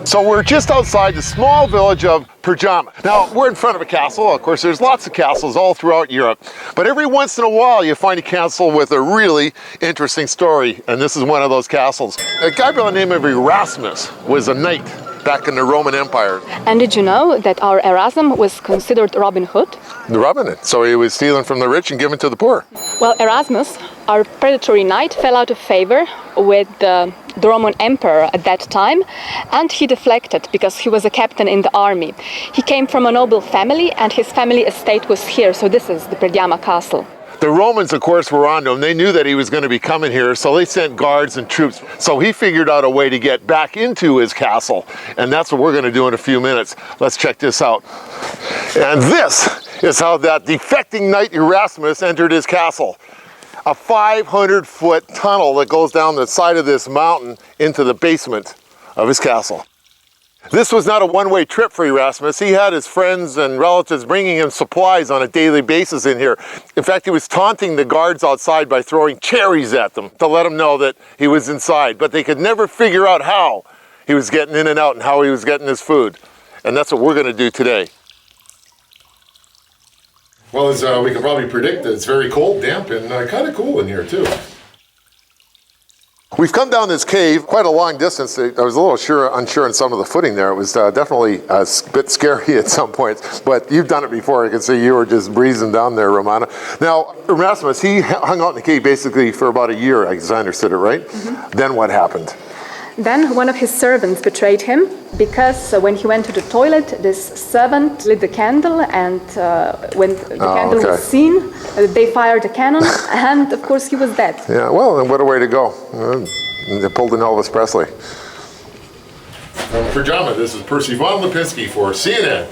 So we're just outside the small village of Perjama. Now, we're in front of a castle. Of course, there's lots of castles all throughout Europe. But every once in a while, you find a castle with a really interesting story. And this is one of those castles. A guy by the name of Erasmus was a knight back in the Roman Empire. And did you know that our Erasmus was considered Robin Hood? The Robin Hood. So he was stealing from the rich and giving to the poor. Well, Erasmus, our predatory knight, fell out of favor with the Roman emperor at that time, and he deflected because he was a captain in the army. He came from a noble family, and his family estate was here, so this is the Perjama castle. The Romans, of course, were on to him. They knew that he was going to be coming here, so they sent guards and troops. So he figured out a way to get back into his castle, and that's what we're going to do in a few minutes. Let's check this out. And this is how that defecting knight Erasmus entered his castle. A 500-foot tunnel that goes down the side of this mountain into the basement of his castle. This was not a one-way trip for Erasmus. He had his friends and relatives bringing him supplies on a daily basis in here. In fact, he was taunting the guards outside by throwing cherries at them to let them know that he was inside. But they could never figure out how he was getting in and out and how he was getting his food. And that's what we're going to do today. Well, as we can probably predict, it's very cold, damp, and kind of cool in here, too. We've come down this cave quite a long distance. I was a little unsure on some of the footing there. It was definitely a bit scary at some points, but you've done it before. I can see you were just breezing down there, Romana. Now, Erasmus, he hung out in the cave basically for about a year, as I understood it, right? Mm-hmm. Then what happened? Then one of his servants betrayed him because when he went to the toilet, this servant lit the candle, and when the candle was seen, they fired a cannon, and of course he was dead. Yeah, well, then what a way to go. They pulled an Elvis Presley. From Perjama, this is Percy von Lipinski for CNN.